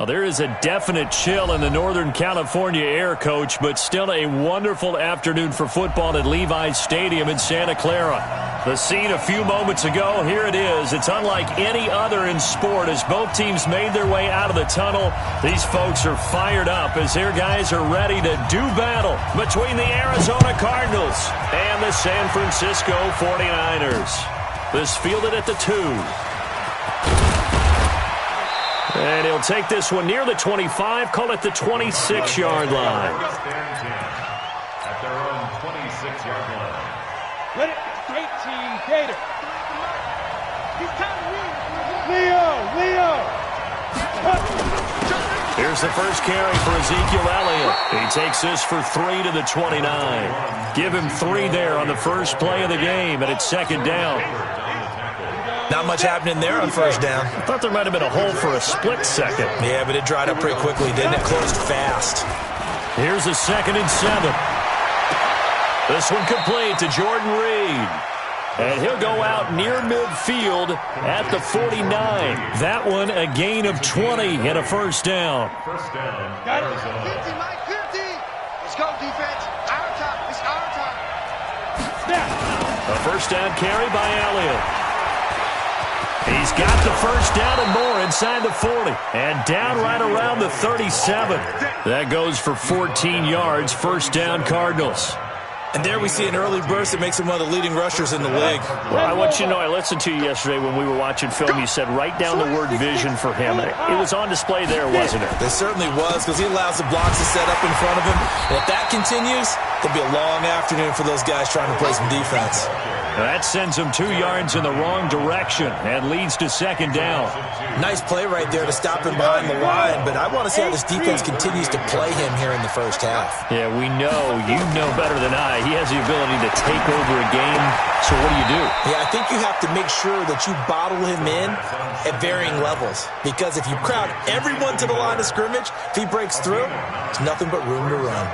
Well, there is a definite chill in the Northern California air, Coach, but still a wonderful afternoon for football at Levi's Stadium in Santa Clara. The scene a few moments ago, here it is. It's unlike any other in sport as both teams made their way out of the tunnel. These folks are fired up as their guys are ready to do battle between the Arizona Cardinals and the San Francisco 49ers. This fielded at the 2. And he'll take this one near the 25, call it the 26-yard line. At their own 26-yard line. Let it straight team, Gator. Leo. Here's the first carry for Ezekiel Elliott. He takes this for 3 to the 29. Give him 3 there on the first play of the game, and it's second down. Not much happening there on first down. I thought there might have been a hole for a split second. Yeah, but it dried up pretty quickly, didn't it? Closed fast. Here's a 2nd and 7. This one complete to Jordan Reed. And he'll go out near midfield at the 49. That one a gain of 20 and a first down. First down. Got it. Arizona. 50, Mike, 50. Let's go, defense. Our time. It's our time. Snap. A first down carry by Elliott. He's got the first down and more inside the 40. And down right around the 37. That goes for 14 yards. First down, Cardinals. And there we see an early burst that makes him one of the leading rushers in the league. Well, I want you to know, I listened to you yesterday when we were watching film. You said write down the word vision for him. It was on display there, wasn't it? It certainly was, because he allows the blocks to set up in front of him. And if that continues, there'll be a long afternoon for those guys trying to play some defense. That sends him 2 yards in the wrong direction and leads to second down. Nice play right there to stop him behind the line, but I want to see how this defense continues to play him here in the first half. Yeah, we know. You know better than I. He has the ability to take over a game. So what do? Yeah, I think you have to make sure that you bottle him in at varying levels, because if you crowd everyone to the line of scrimmage, if he breaks through, there's nothing but room to run.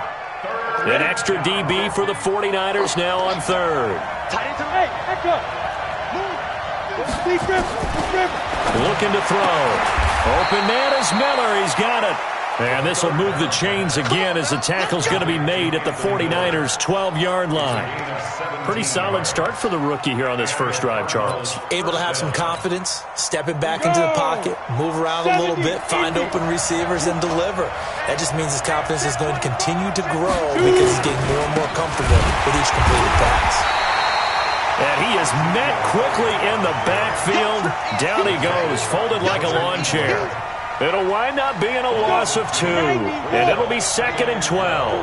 An extra DB for the 49ers now on third. Hey, echo. Looking to throw. Open man is Miller. He's got it. And this will move the chains again as the tackle's going to be made at the 49ers' 12-yard line. Pretty solid start for the rookie here on this first drive, Charles. Able to have some confidence, stepping back into the pocket, move around a little bit, find open receivers, and deliver. That just means his confidence is going to continue to grow because he's getting more and more comfortable with each completed pass. And he is met quickly in the backfield. Down he goes, folded like a lawn chair. It'll wind up being a loss of 2, and it'll be 2nd and 12.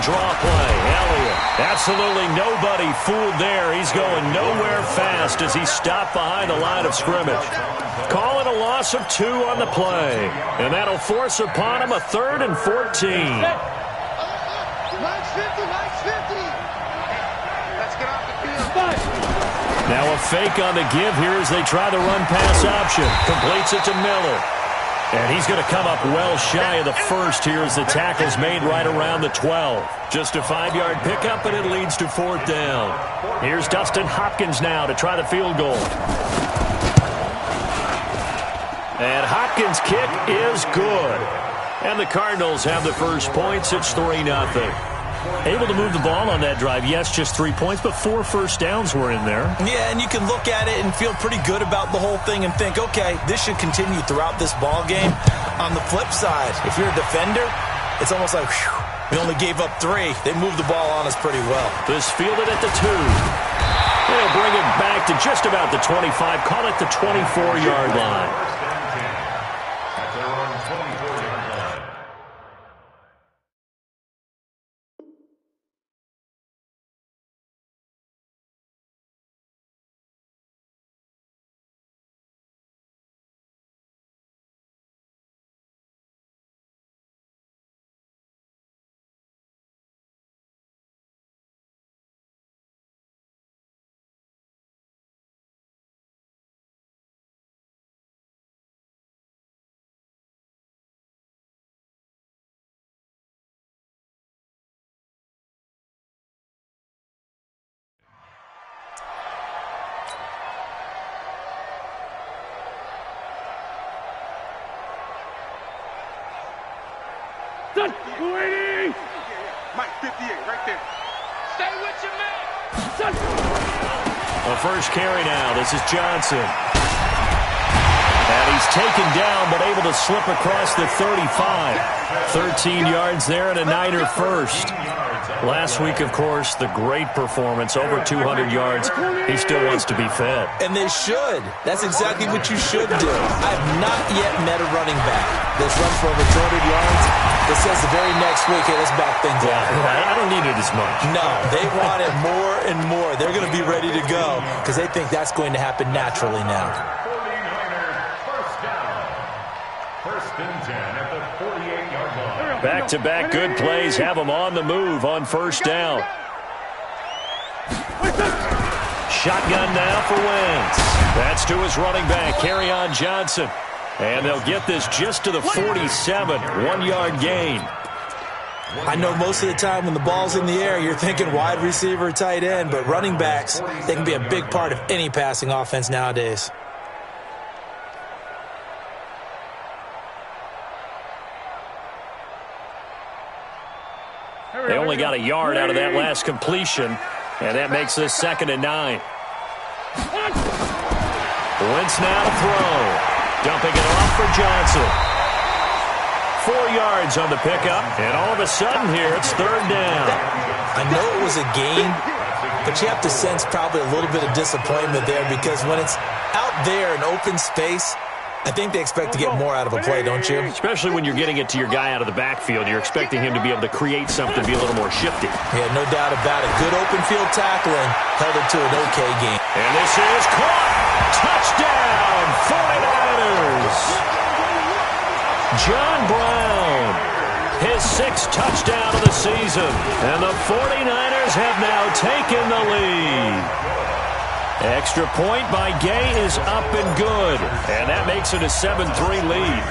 Draw play, Elliott. Absolutely nobody fooled there. He's going nowhere fast as he's stopped behind the line of scrimmage. Call it a loss of 2 on the play, and that'll force upon him a 3rd and 14. Mike's 50, Mike's 50. Let's get off the field. Now a fake on the give here as they try the run-pass option. Completes it to Miller. And he's going to come up well shy of the first here as the tackle's made right around the 12. Just a 5-yard pickup, and it leads to 4th down. Here's Dustin Hopkins now to try the field goal. And Hopkins' kick is good. And the Cardinals have the first points. It's 3-0. Able to move the ball on that drive. Yes, just 3 points, but 4 first downs were in there. Yeah, and you can look at it and feel pretty good about the whole thing and think, okay, this should continue throughout this ball game. On the flip side, if you're a defender, it's almost like, whew, we only gave up 3. They moved the ball on us pretty well. This fielded at the 2. They'll bring it back to just about the 25. Call it the 24-yard line. Mike, 58, right there. Stay with your man. The first carry now. This is Johnson. And he's taken down, but able to slip across the 35. 13 yards there and a Niner first. Last week, of course, the great performance, over 200 yards. He still wants to be fed. And they should. That's exactly what you should do. I have not yet met a running back that's run for over 200 yards that says the very next week, hey, let's back things up. I don't need it as much. No, they want it more and more. They're going to be ready to go because they think that's going to happen naturally now. 49ers first down. First and 10 at the 48-yard line. Back-to-back good plays have them on the move on first down. Shotgun now for Wentz. That's to his running back, Kerryon Johnson. And they'll get this just to the 47, 1-yard gain. I know most of the time when the ball's in the air, you're thinking wide receiver, tight end, but running backs, they can be a big part of any passing offense nowadays. They only got a yard out of that last completion, and that makes this 2nd and 9. Wentz now to throw. Dumping it off for Johnson. 4 yards on the pickup, and all of a sudden here, it's 3rd down. I know it was a gain, but you have to sense probably a little bit of disappointment there because when it's out there in open space, I think they expect to get more out of a play, don't you? Especially when you're getting it to your guy out of the backfield. You're expecting him to be able to create something, be a little more shifty. Yeah, no doubt about it. Good open field tackling held it to an okay game. And this is caught. Touchdown, 49ers. John Brown, his 6th touchdown of the season. And the 49ers have now taken the lead. Extra point by Gay is up and good. And that makes it a 7-3 lead.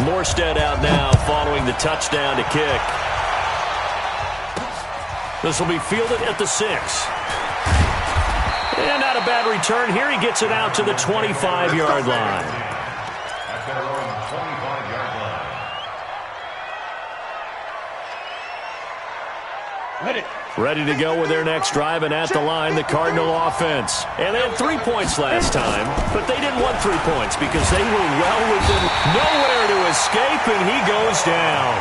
Morstead out now following the touchdown to kick. This will be fielded at the 6. And not a bad return here. He gets it out to the 25-yard line. At their own 25-yard line. Ready to go with their next drive, and at the line, the Cardinal offense. And they had 3 points last time, but they didn't want 3 points because they were well within nowhere to escape, and he goes down.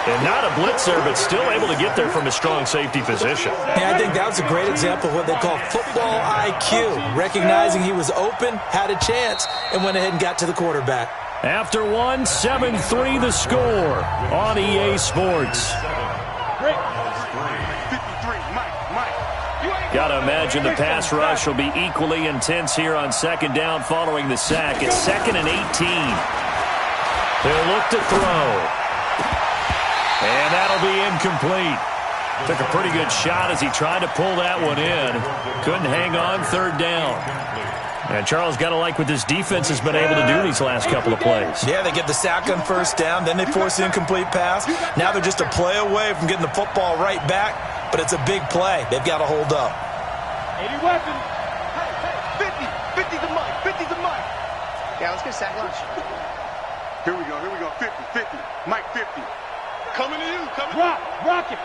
And not a blitzer, but still able to get there from a strong safety position. Yeah, I think that was a great example of what they call football IQ. Recognizing he was open, had a chance, and went ahead and got to the quarterback. After 7-3 the score on EA Sports. Got to imagine the pass rush will be equally intense here on 2nd down following the sack. It's 2nd and 18. They'll look to throw. And that'll be incomplete. Took a pretty good shot as he tried to pull that one in. Couldn't hang on 3rd down. And Charles, got to like what this defense has been able to do these last couple of plays. Yeah, they get the sack on 1st down, then they force the incomplete pass. Now they're just a play away from getting the football right back, but it's a big play. They've got to hold up. 80 weapons. 50 the mic, 50 the mic. Yeah, let's get sack lunch. Here we go, 50, Mike 50. Coming to you, coming. Rock it.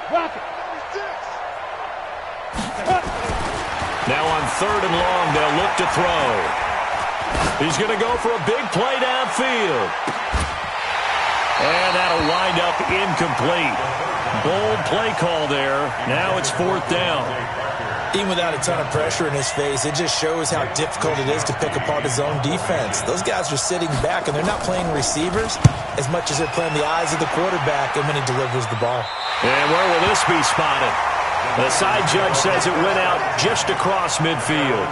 Now on 3rd and long, they'll look to throw. He's going to go for a big play downfield. And that'll wind up incomplete. Bold play call there. Now it's 4th down. Even without a ton of pressure in his face, it just shows how difficult it is to pick apart his own defense. Those guys are sitting back, and they're not playing receivers as much as they're playing the eyes of the quarterback and when he delivers the ball. And where will this be spotted? The side judge says it went out just across midfield.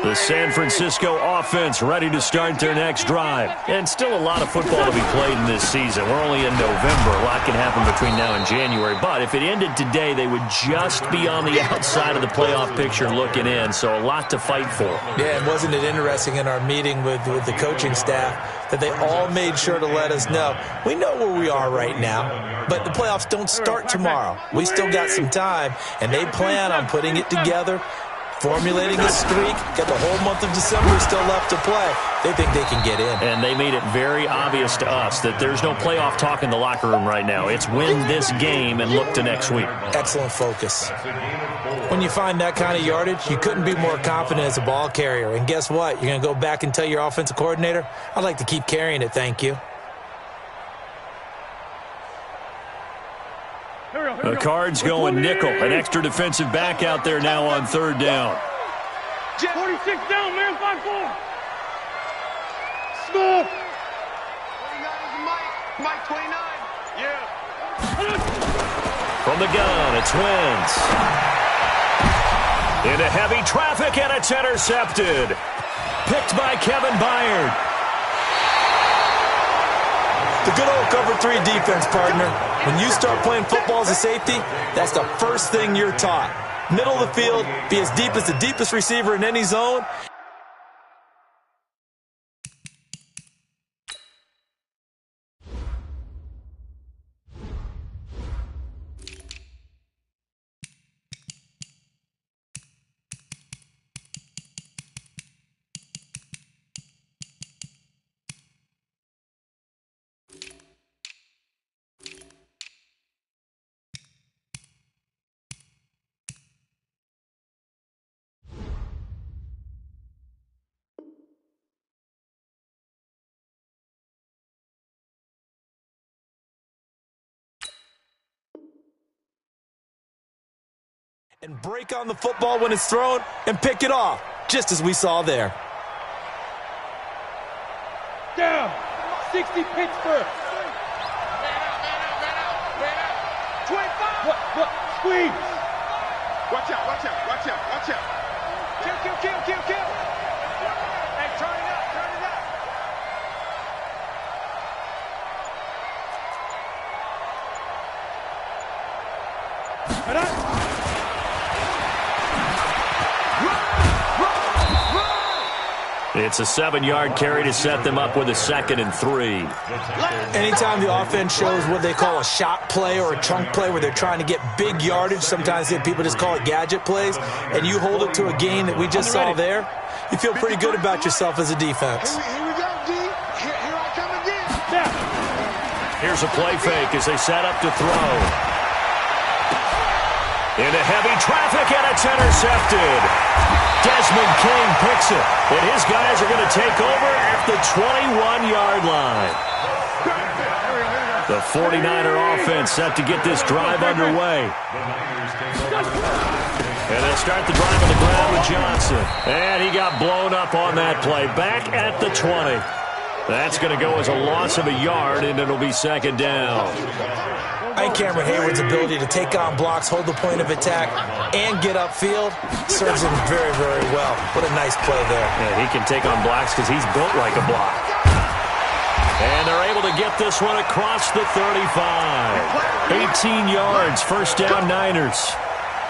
The San Francisco offense ready to start their next drive. And still a lot of football to be played in this season. We're only in November. A lot can happen between now and January. But if it ended today, they would just be on the outside of the playoff picture looking in. So a lot to fight for. Yeah, and wasn't it interesting in our meeting with the coaching staff that they all made sure to let us know, we know where we are right now, but the playoffs don't start tomorrow. We still got some time, and they plan on putting it together formulating a streak, got the whole month of December still left to play. They think they can get in. And they made it very obvious to us that there's no playoff talk in the locker room right now. It's win this game and look to next week. Excellent focus. When you find that kind of yardage, you couldn't be more confident as a ball carrier. And guess what? You're going to go back and tell your offensive coordinator, I'd like to keep carrying it, thank you. The Cards going nickel. An extra defensive back out there now on third down. 46 down, man. 5-4. Score. 29 is Mike. Mike 29. Yeah. From the gun, it's Wentz. Into heavy traffic, and it's intercepted. Picked by Kevin Byard. The good old cover 3 defense, partner. When you start playing football as a safety, that's the first thing you're taught. Middle of the field, be as deep as the deepest receiver in any zone. And break on the football when it's thrown and pick it off, just as we saw there. Down. 60 Pittsburgh. 25. What? Squeeze. Watch out, watch out, watch out, watch out. Kill. Hey, turn it up, turn it up. It's a 7-yard carry to set them up with a 2nd and 3. Anytime the offense shows what they call a shot play or a chunk play where they're trying to get big yardage, sometimes people just call it gadget plays, and you hold it to a gain that we just saw there, you feel pretty good about yourself as a defense. Here we go, D. Here I come again. Here's a play fake as they set up to throw. Into heavy traffic, and it's intercepted. Desmond King picks it, and his guys are going to take over at the 21-yard line. The 49er offense set to get this drive underway. And they'll start the drive on the ground with Johnson. And he got blown up on that play. Back at the 20. That's going to go as a loss of a yard, and it'll be 2nd down. I think Cameron Hayward's ability to take on blocks, hold the point of attack, and get upfield serves him very, very well. What a nice play there. Yeah, he can take on blocks because he's built like a block. And they're able to get this one across the 35. 18 yards, first down Niners.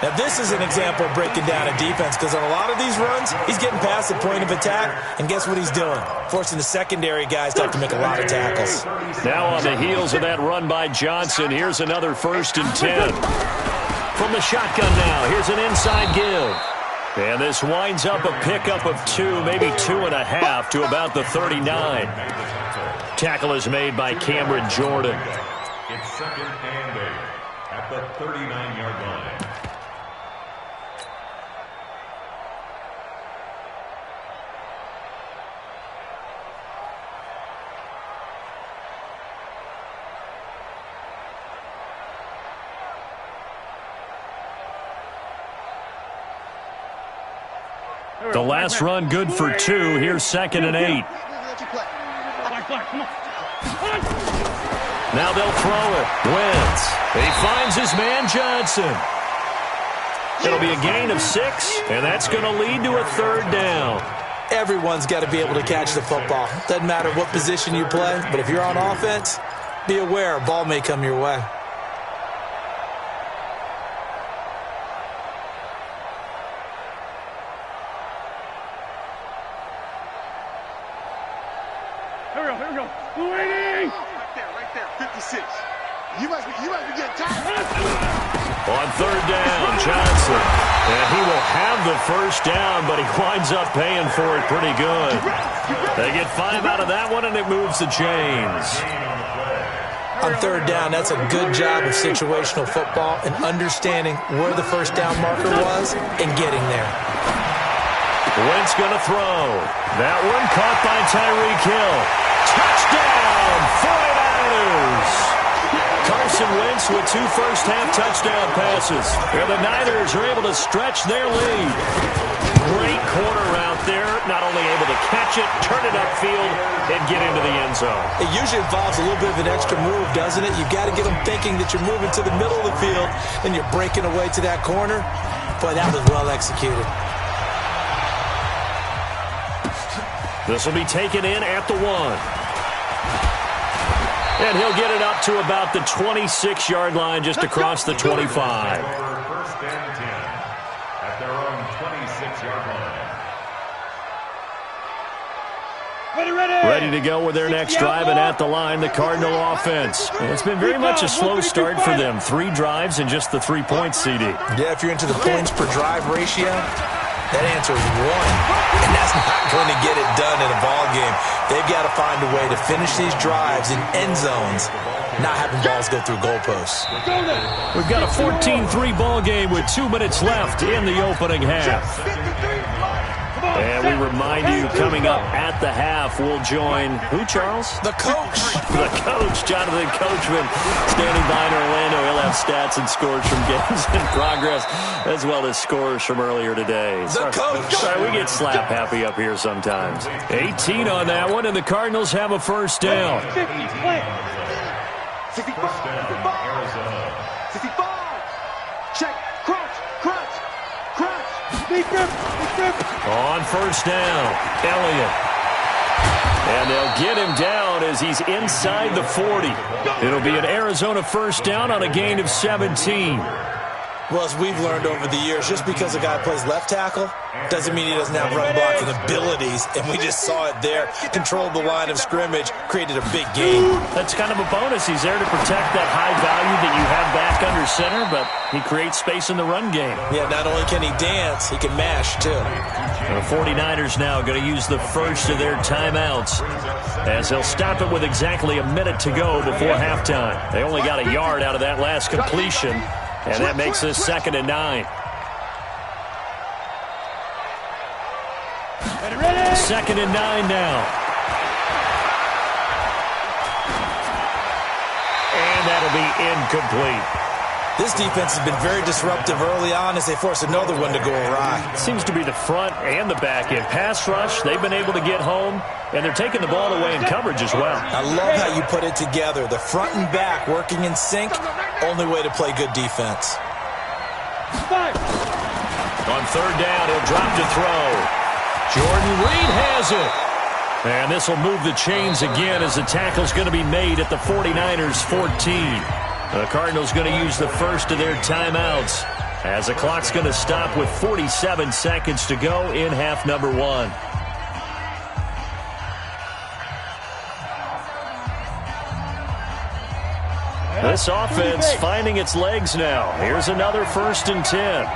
Now, this is an example of breaking down a defense because on a lot of these runs, he's getting past the point of attack, and guess what he's doing? Forcing the secondary guys to have to make a lot of tackles. Now on the heels of that run by Johnson, here's another 1st and 10. From the shotgun now, here's an inside give. And this winds up a pickup of 2, maybe 2.5 to about the 39. Tackle is made by Cameron Jordan. It's 2nd and 8 at the 39-yard line. The last run good for 2. Here's 2nd and 8. Now they'll throw it. Wentz. He finds his man Johnson. It'll be a gain of 6, and that's going to lead to a 3rd down. Everyone's got to be able to catch the football. Doesn't matter what position you play, but if you're on offense, be aware a ball may come your way. Here we go. 280. Right there, 56. You must be getting tired. On third down, Johnson. And he will have the first down, but he winds up paying for it pretty good. They get 5 out of that one, and it moves the chains. On third down, that's a good job of situational football and understanding where the first down marker was and getting there. Wentz going to throw. That one caught by Tyreek Hill. Touchdown, 49ers! Carson Wentz with 2 first-half touchdown passes. And the Niners are able to stretch their lead. Great corner out there. Not only able to catch it, turn it upfield, and get into the end zone. It usually involves a little bit of an extra move, doesn't it? You've got to get them thinking that you're moving to the middle of the field and you're breaking away to that corner. Boy, that was well executed. This will be taken in at the 1. And he'll get it up to about the 26-yard line, just across the 25. First and 10 at their own 26-yard line. Ready to go with their next drive, and at the line, the Cardinal offense. It's been very much a slow start for them. 3 drives and just the 3 points, CD. Yeah, if you're into the points per drive ratio, that answer is 1. And that's not going to get it done in a ball game. They've got to find a way to finish these drives in end zones, not having balls go through goalposts. We've got a 14-3 ball game with 2 minutes left in the opening half. And we remind you, coming up at the half, we'll join who, Charles? The coach. The coach, Jonathan Coachman, standing by in Orlando. He'll have stats and scores from games in progress, as well as scores from earlier today. The coach. Sorry, we get slap happy up here sometimes. 18 on that one, and the Cardinals have a first down. 65. Check. Crunch. On first down, Elliott. And they'll get him down as he's inside the 40. It'll be an Arizona first down on a gain of 17. Well, as we've learned over the years, just because a guy plays left tackle doesn't mean he doesn't have run blocking abilities. And we just saw it there. Controlled the line of scrimmage, created a big gain. That's kind of a bonus. He's there to protect that high value that you have back under center, but he creates space in the run game. Yeah, not only can he dance, he can mash, too. The 49ers now going to use the first of their timeouts, as they'll stop it with exactly a minute to go before halftime. They only got a yard out of that last completion, and that makes this 2nd and 9. 2nd and 9 now. And that'll be incomplete. This defense has been very disruptive early on as they force another one to go awry. Seems to be the front and the back end. Pass rush, they've been able to get home, and they're taking the ball away in coverage as well. I love how you put it together. The front and back working in sync, only way to play good defense. On third down, he'll drop to throw. Jordan Reed has it. And this will move the chains again as the tackle's going to be made at the 49ers 14. The Cardinals going to use the first of their timeouts as the clock's going to stop with 47 seconds to go in half number 1. This offense finding its legs now. Here's another 1st and 10.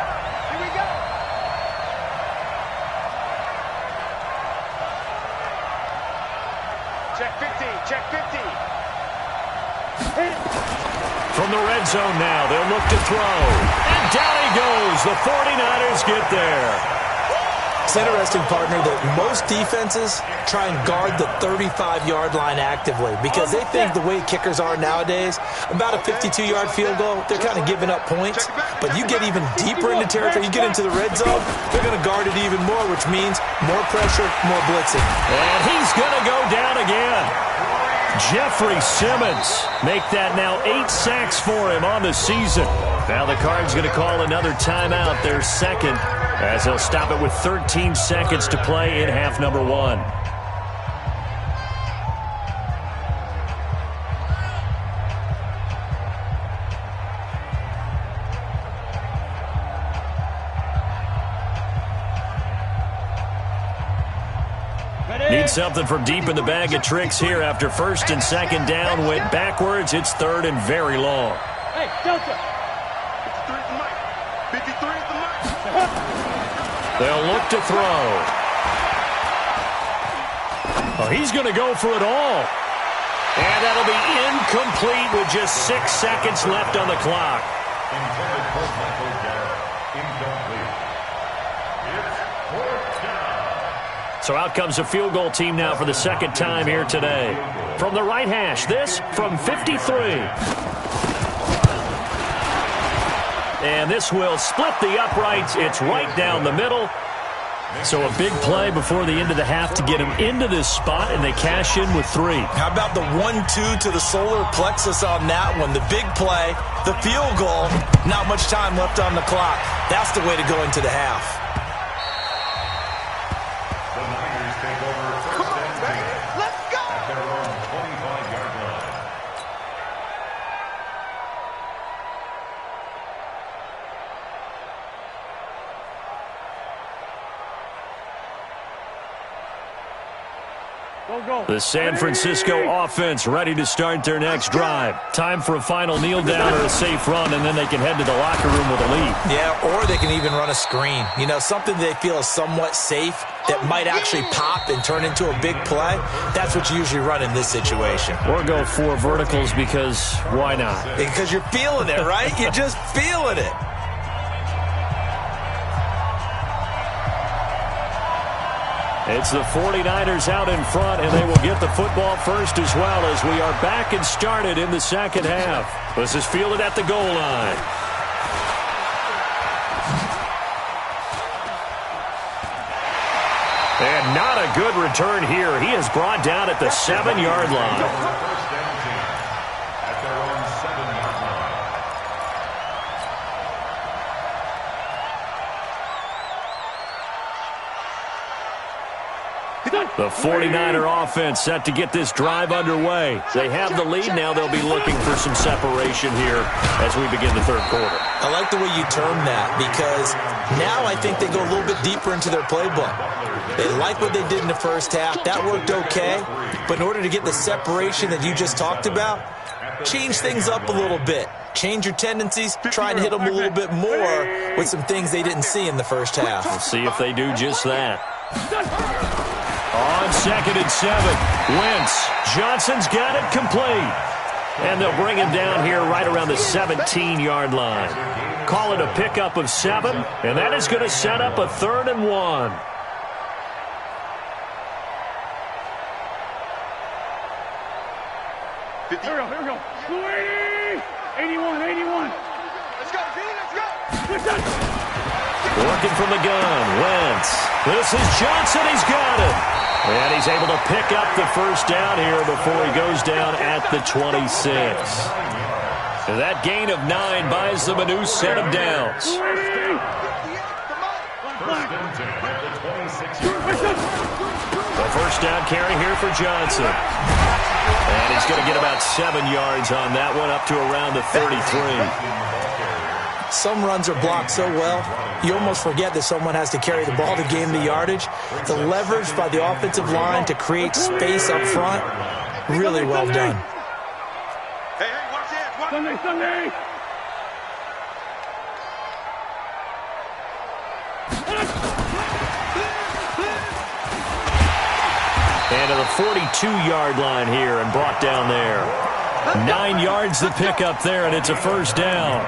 Check 50. From the red zone now, they'll look to throw. And down he goes. The 49ers get there. It's interesting, partner, that most defenses try and guard the 35-yard line actively because they think the way kickers are nowadays, about a 52-yard field goal, they're kind of giving up points. But you get even deeper into territory, you get into the red zone, they're going to guard it even more, which means more pressure, more blitzing. And he's going to go down again. Jeffrey Simmons make that now 8 sacks for him on the season. Now the Cards going to call another timeout, their second, as they'll stop it with 13 seconds to play in half number 1. Need something from deep in the bag of tricks here after 1st and 2nd down. Went backwards. It's 3rd and very long. Hey, Delta. 53 at the mic. 53 at the mic. They'll look to throw. Oh, he's going to go for it all. And that'll be incomplete with just 6 seconds left on the clock. Intended for Michael Garrett. Incomplete. It's fourth down. So out comes a field goal team now for the second time here today. From the right hash, this from 53. And this will split the uprights. It's right down the middle. So a big play before the end of the half to get him into this spot, and they cash in with 3. How about the 1-2 to the solar plexus on that one? The big play, the field goal, not much time left on the clock. That's the way to go into the half. The Niners take over first and 10. Let's go. At their own 25-yard line. The San Francisco offense ready to start their next drive. Time for a final kneel down or a safe run, and then they can head to the locker room with a lead. Yeah, or they can even run a screen. You know, something they feel is somewhat safe that might actually pop and turn into a big play. That's what you usually run in this situation. Or go 4 verticals because why not? Because you're feeling it, right? You're just feeling it. It's the 49ers out in front, and they will get the football first as well as we are back and started in the second half. This is fielded at the goal line. And not a good return here. He is brought down at the 7-yard line. First and 10. At their own 7-yard line. The 49er offense set to get this drive underway. They have the lead. Now they'll be looking for some separation here as we begin the third quarter. I like the way you term that because now I think they go a little bit deeper into their playbook. They like what they did in the first half. That worked okay. But in order to get the separation that you just talked about, change things up a little bit. Change your tendencies, try and hit them a little bit more with some things they didn't see in the first half. We'll see if they do just that. On 2nd and 7, Wentz. Johnson's got it complete. And they'll bring him down here right around the 17-yard line. Call it a pickup of 7, and that is going to set up a 3rd and 1. Here we go. 280. 81, 81. Let's go, G. Let's go. Working from the gun, Wentz. This is Johnson. He's got it. And he's able to pick up the first down here before he goes down at the 26. And that gain of 9 buys them a new set of downs. First and 10 at the 26-yard line. The first down carry here for Johnson. And he's going to get about 7 yards on that one, up to around the 33. Some runs are blocked so well, you almost forget that someone has to carry the ball to gain the yardage. The leverage by the offensive line to create space up front, really well done. Hey, watch this. Watch. Sunday. And to the 42-yard line here and brought down there. 9 yards the pickup there, and it's a first down.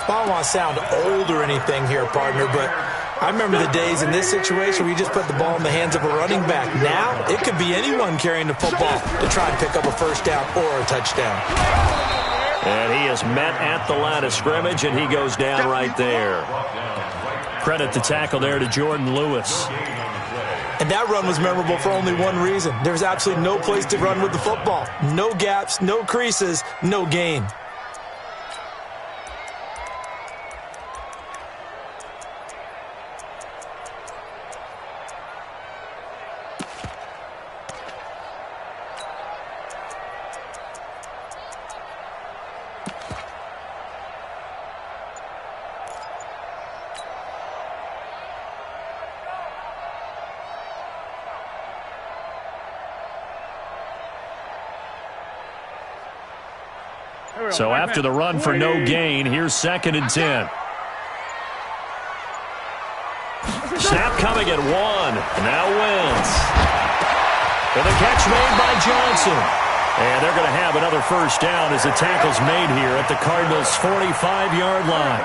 I don't want to sound old or anything here, partner, but I remember the days in this situation where you just put the ball in the hands of a running back. Now, it could be anyone carrying the football to try and pick up a first down or a touchdown. And he is met at the line of scrimmage, and he goes down right there. Credit the tackle there to Jordan Lewis. And that run was memorable for only one reason. There's absolutely no place to run with the football. No gaps, no creases, no gain. So after the run for no gain, here's 2nd and 10. Snap coming at 1. Now Wentz. And the catch made by Johnson. And they're going to have another first down as the tackle's made here at the Cardinals' 45-yard line.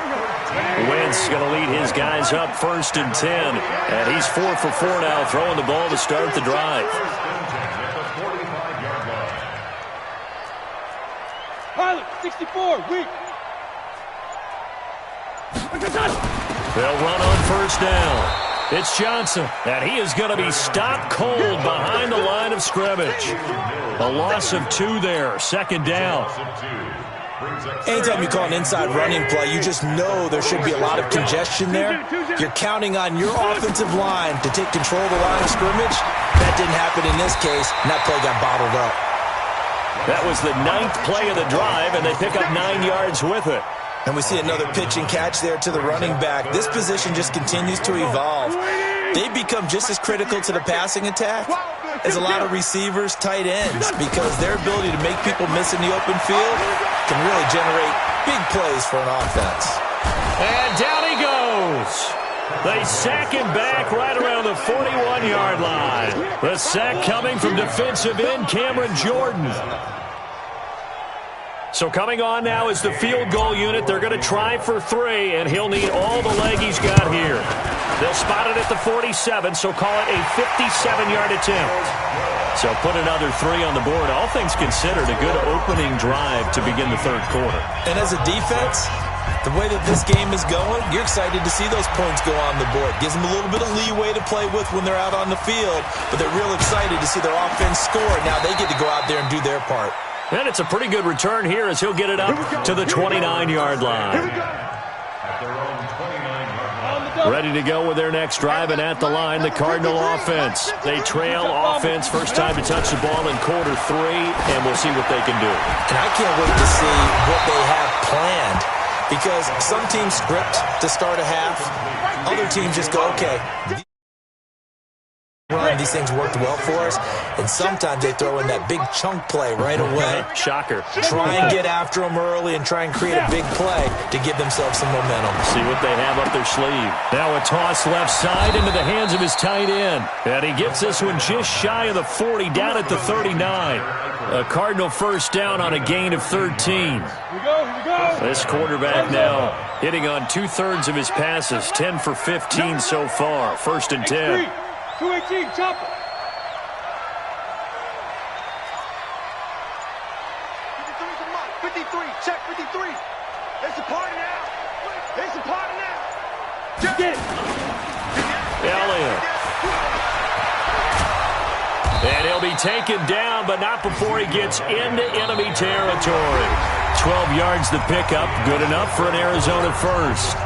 Wentz going to lead his guys up 1st and 10. And he's 4 for 4 now, throwing the ball to start the drive. Pilot, 64, weak. They'll run on first down. It's Johnson, and he is going to be stopped cold behind the line of scrimmage. A loss of 2 there, 2nd down. Anytime you call an inside running play, you just know there should be a lot of congestion there. You're counting on your offensive line to take control of the line of scrimmage. That didn't happen in this case, and that play got bottled up. That was the 9th play of the drive, and they pick up 9 yards with it. And we see another pitch and catch there to the running back. This position just continues to evolve. They become just as critical to the passing attack as a lot of receivers, tight ends, because their ability to make people miss in the open field can really generate big plays for an offense. And down he goes. They sack him back right around the 41-yard line. The sack coming from defensive end Cameron Jordan. So coming on now is the field goal unit. They're going to try for 3, and he'll need all the leg he's got here. They'll spot it at the 47, so call it a 57-yard attempt. So put another 3 on the board. All things considered, a good opening drive to begin the 3rd quarter. And as a defense, the way that this game is going, you're excited to see those points go on the board. Gives them a little bit of leeway to play with when they're out on the field, but they're real excited to see their offense score. Now they get to go out there and do their part. And it's a pretty good return here as he'll get it up to the 29-yard line. Ready to go with their next drive, and at the line, the Cardinal offense. They trail offense, first time to touch the ball in quarter 3, and we'll see what they can do. And I can't wait to see what they have planned, because some teams script to start a half. Other teams just go, okay, these things worked well for us, and sometimes they throw in that big chunk play right away. Shocker. Try and get after them early and try and create a big play to give themselves some momentum. See what they have up their sleeve. Now a toss left side into the hands of his tight end. And he gets this one just shy of the 40, down at the 39. A Cardinal first down on a gain of 13. Here we go. This quarterback now hitting on 2/3 of his passes, 10 for 15 so far. 1st and 10. 218, chop it. 53, check 53. It's a party now. It's a party now. Get it. Elliott. And he'll be taken down, but not before he gets into enemy territory. 12 yards the pickup, good enough for an Arizona first.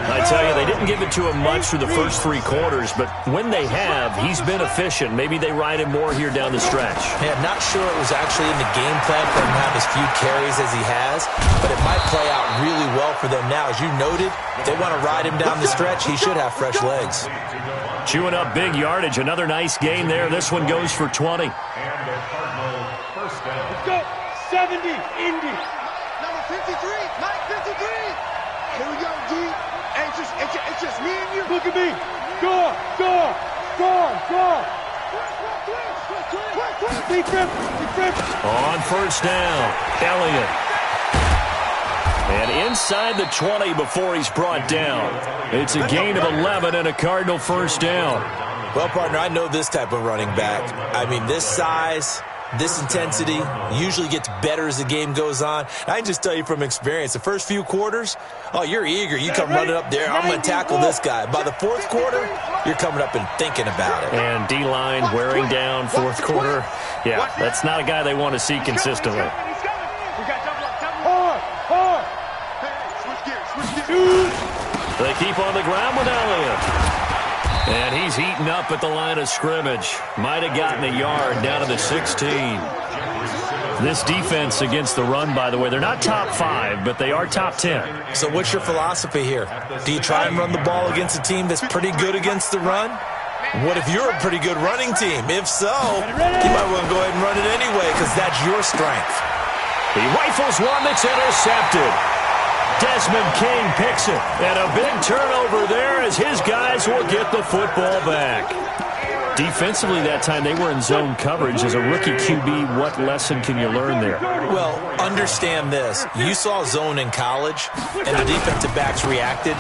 I tell you, they didn't give it to him much through the first 3 quarters, but when they have, he's been efficient. Maybe they ride him more here down the stretch. Yeah, not sure it was actually in the game plan for him to have as few carries as he has, but it might play out really well for them now. As you noted, if they want to ride him down the stretch, he should have fresh legs. Chewing up big yardage. Another nice gain there. This one goes for 20. Let's go. 70, Indy. Number 53, Mike 53. Here we go, D. It's just me and you. Look at me. Score. Big trip. On first down, Elliott. And inside the 20 before he's brought down. It's a gain of 11 and a Cardinal first down. Well, partner, I know this type of running back. I mean, this size, this intensity usually gets better as the game goes on. I can just tell you from experience, the first few quarters, oh, you're eager. You come running up there, I'm going to tackle this guy. By the 4th quarter, you're coming up and thinking about it. And D-line wearing down 4th quarter. Yeah, that's not a guy they want to see consistently. Hard. They keep on the ground with Elliott. And he's heating up at the line of scrimmage. Might have gotten a yard down to the 16. This defense against the run, by the way, they're not top 5, but they are top 10. So what's your philosophy here? Do you try and run the ball against a team that's pretty good against the run? What if you're a pretty good running team? If so, you might want to go ahead and run it anyway because that's your strength. He rifles one that's intercepted. Desmond King picks it. And a big turnover there as his guys will get the football back. Defensively that time, they were in zone coverage. As a rookie QB, what lesson can you learn there? Well, understand this. You saw zone in college, and the defensive backs reacted,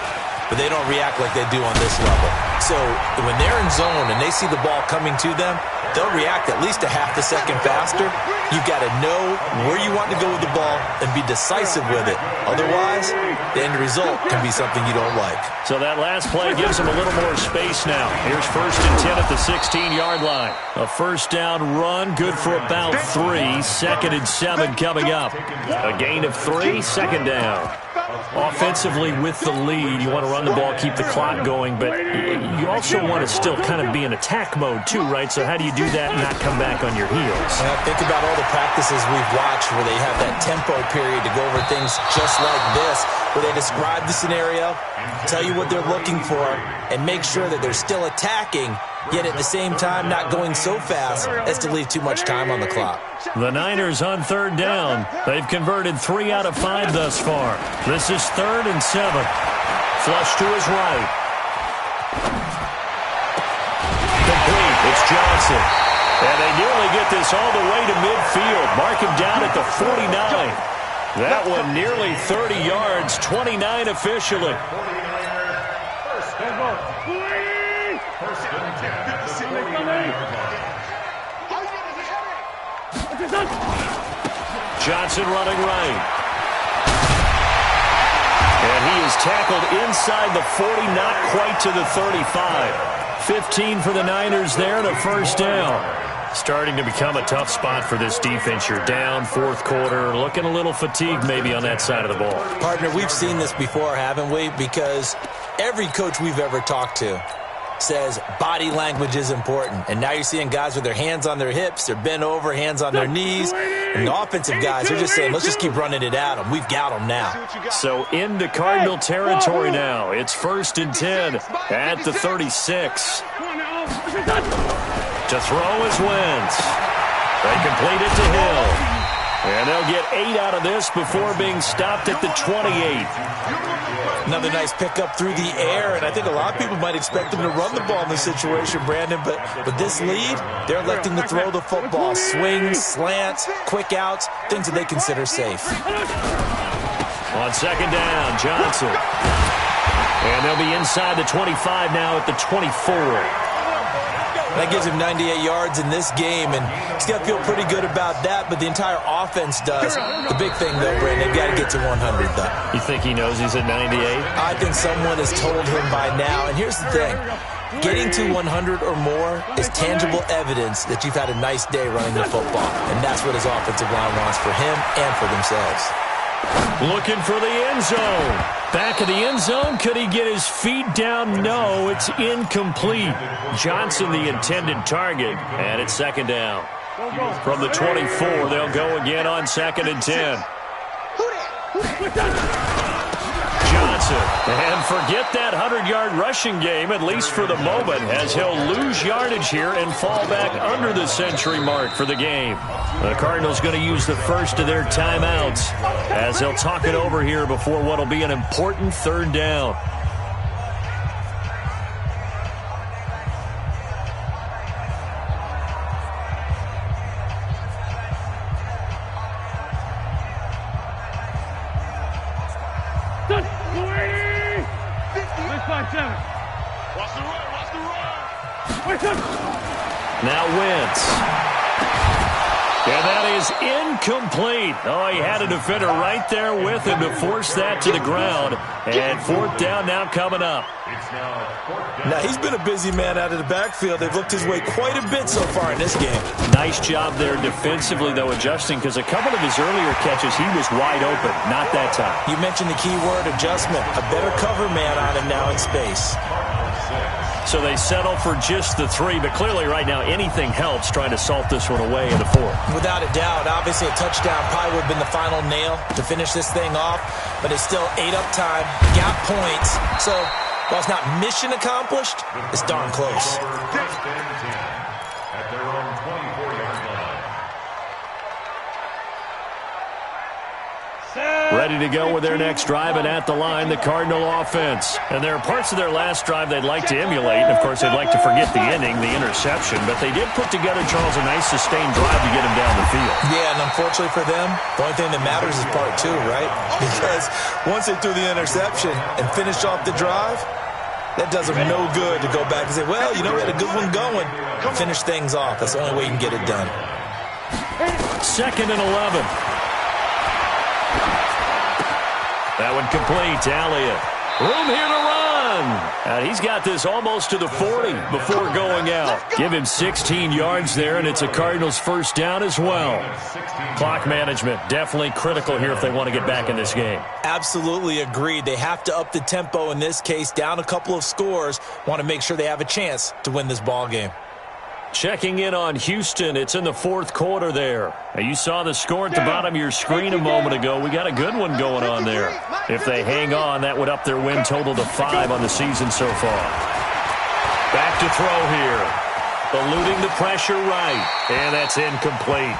but they don't react like they do on this level. So when they're in zone and they see the ball coming to them, they'll react at least a half a second faster. You've got to know where you want to go with the ball and be decisive with it. Otherwise, the end result can be something you don't like. So that last play gives them a little more space now. Here's 1st and 10 at the 16-yard line. A first down run, good for about 3. 2nd and 7 coming up. A gain of 3, 2nd down. Offensively with the lead, you want to run the ball, keep the clock going, but you also want to still kind of be in attack mode too, right? So how do you do that and not come back on your heels? Think about all the practices we've watched where they have that tempo period to go over things just like this, where they describe the scenario, tell you what they're looking for, and make sure that they're still attacking, yet at the same time not going so fast as to leave too much time on the clock. The Niners on 3rd down. They've converted 3 out of 5 thus far. This is 3rd and 7. Flush to his right. Complete. It's Johnson. And they nearly get this all the way to midfield. Mark him down at the 49. That one nearly 30 yards, 29 officially. Johnson running right. And he is tackled inside the 40, not quite to the 35. 15 for the Niners there, and a first down. Starting to become a tough spot for this defense. You're down, 4th quarter, looking a little fatigued maybe on that side of the ball. Partner, we've seen this before, haven't we? Because every coach we've ever talked to says body language is important. And now you're seeing guys with their hands on their hips, they're bent over, hands on their knees. And the offensive guys are just saying, let's just keep running it at them. We've got them now. So into Cardinal territory now. It's 1st and 10 at the 36. To throw is Wentz. They complete it to Hill. And they'll get 8 out of this before being stopped at the 28. Another nice pickup through the air, and I think a lot of people might expect them to run the ball in this situation, Brandon, but with this lead, they're electing to throw the football. Swings, slants, quick outs, things that they consider safe. On 2nd down, Johnson. And they'll be inside the 25 now at the 24. That gives him 98 yards in this game, and he's got to feel pretty good about that, but the entire offense does. The big thing, though, Brandon, they've got to get to 100, though. You think he knows he's at 98? I think someone has told him by now, and here's the thing. Getting to 100 or more is tangible evidence that you've had a nice day running the football, and that's what his offensive line wants for him and for themselves. Looking for the end zone. Back of the end zone. Could he get his feet down? No, it's incomplete. Johnson, the intended target, and it's 2nd down. From the 24, they'll go again on 2nd and 10. Johnson, and forget that 100-yard rushing game, at least for the moment, as he'll lose yardage here and fall back under the century mark for the game. The Cardinals going to use the first of their timeouts as they'll talk it over here before what will be an important 3rd down. Now Wentz. And that is incomplete. Oh, he had a defender right there with him to force that to the ground. And 4th down now coming up. Now, he's been a busy man out of the backfield. They've looked his way quite a bit so far in this game. Nice job there defensively, though, adjusting, because a couple of his earlier catches, he was wide open. Not that time. You mentioned the key word, adjustment. A better cover man on him now in space. So they settle for just the 3, but clearly right now anything helps trying to salt this one away in the 4th. Without a doubt, obviously a touchdown probably would have been the final nail to finish this thing off, but it's still 8 up time, got points, so while it's not mission accomplished, it's darn close. At their own 24-yard line. ready to go with their next drive, and at the line, the Cardinal offense. And there are parts of their last drive they'd like to emulate, and of course they'd like to forget the ending, the interception, but they did put together, Charles, a nice sustained drive to get him down the field. Yeah, and unfortunately for them, the only thing that matters is part two, right? Because once they threw the interception and finished off the drive, that does them no good to go back and say, well, you know, we had a good one going. Finish things off. That's the only way you can get it done. 2nd and 11. That one complete to Elliott. Room here to run. And he's got this almost to the 40 before going out. Give him 16 yards there, and it's a Cardinals first down as well. Clock management definitely critical here if they want to get back in this game. Absolutely agreed. They have to up the tempo in this case, down a couple of scores. Want to make sure they have a chance to win this ball game. Checking in on Houston. It's in the 4th quarter there. Now, you saw the score at the bottom of your screen a moment ago. We got a good one going on there. If they hang on, that would up their win total to 5 on the season so far. Back to throw here. Eluding the pressure right. And that's incomplete.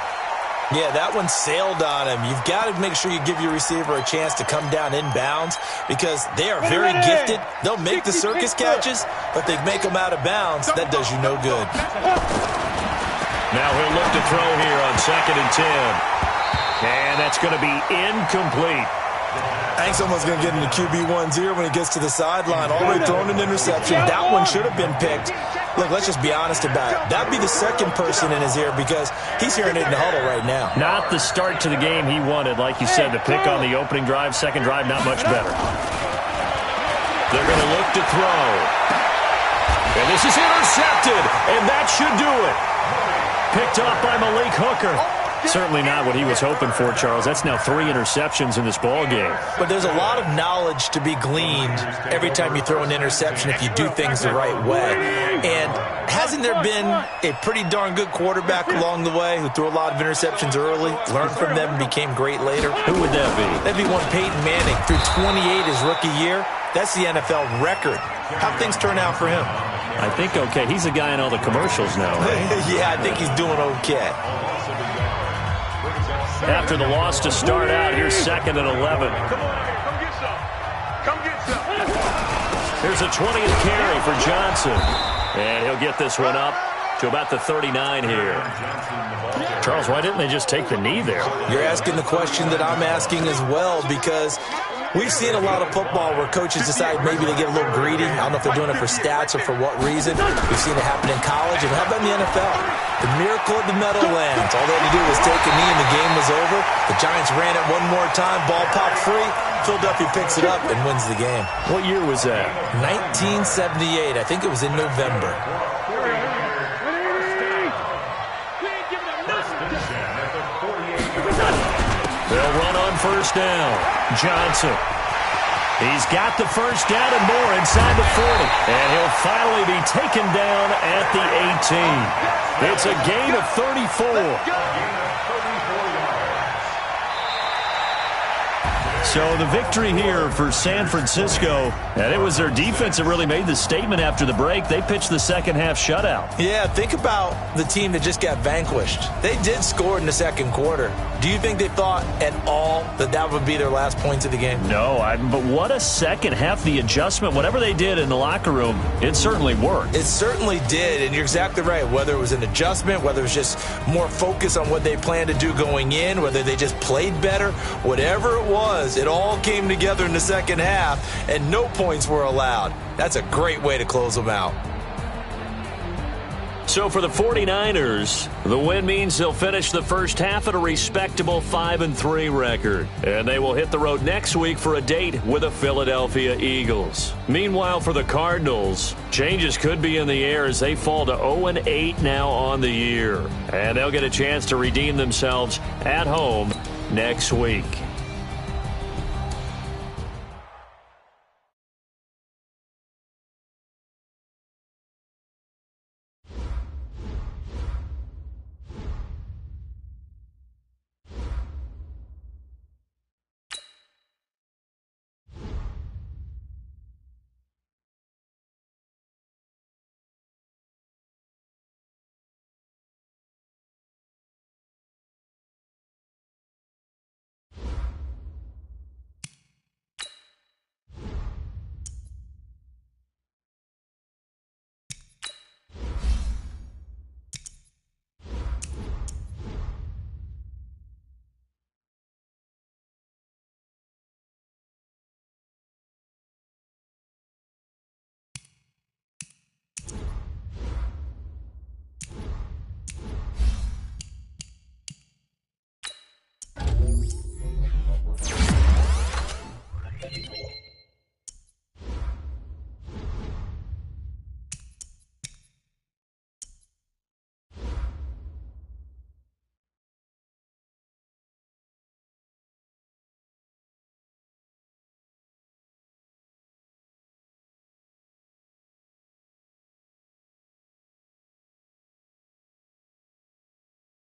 Yeah, that one sailed on him. You've got to make sure you give your receiver a chance to come down inbounds because they are very gifted. They'll make the circus catches, but they make them out of bounds. That does you no good. Now he'll look to throw here on 2nd and 10. And that's going to be incomplete. I think someone's going to get into QB1-0 when he gets to the sideline. Already thrown an interception. That one should have been picked. Look, let's just be honest about it. That'd be the second person in his ear because he's hearing it in the huddle right now. Not the start to the game he wanted. Like you said, the pick on the opening drive, second drive, not much better. They're going to look to throw. And this is intercepted, and that should do it. Picked off by Malik Hooker. Certainly not what he was hoping for, Charles. That's now 3 interceptions in this ball game. But there's a lot of knowledge to be gleaned every time you throw an interception if you do things the right way. And hasn't there been a pretty darn good quarterback along the way who threw a lot of interceptions early, learned from them, and became great later? Who would that be? That'd be one Peyton Manning. Threw 28 his rookie year. That's the NFL record. How'd things turn out for him? I think okay. He's a guy in all the commercials now, right? Yeah, I think he's doing okay. After the loss to start out, here's 2nd and 11. Come on, come get some. Come get some. Here's a 20th carry for Johnson. And he'll get this one up to about the 39 here. Charles, why didn't they just take the knee there? You're asking the question that I'm asking as well because we've seen a lot of football where coaches decide maybe they get a little greedy. I don't know if they're doing it for stats or for what reason. We've seen it happen in college. And how about in the NFL? The miracle of the Meadowlands. All they had to do was take a knee and the game was over. The Giants ran it one more time. Ball popped free. Philadelphia picks it up and wins the game. What year was that? 1978. I think it was in November. They'll run on first down. Johnson. He's got the first down and more inside the 40. And he'll finally be taken down at the 18. It's a gain of 34. So the victory here for San Francisco, and it was their defense that really made the statement after the break. They pitched the second half shutout. Yeah, think about the team that just got vanquished. They did score in the second quarter. Do you think they thought at all that that would be their last points of the game? No, but what a second half. The adjustment, whatever they did in the locker room, it certainly worked. It certainly did, and you're exactly right. Whether it was an adjustment, whether it was just more focus on what they planned to do going in, whether they just played better, whatever it was, it all came together in the second half, and no points were allowed. That's a great way to close them out. So for the 49ers, the win means they'll finish the first half at a respectable 5-3 record. And they will hit the road next week for a date with the Philadelphia Eagles. Meanwhile, for the Cardinals, changes could be in the air as they fall to 0-8 now on the year. And they'll get a chance to redeem themselves at home next week.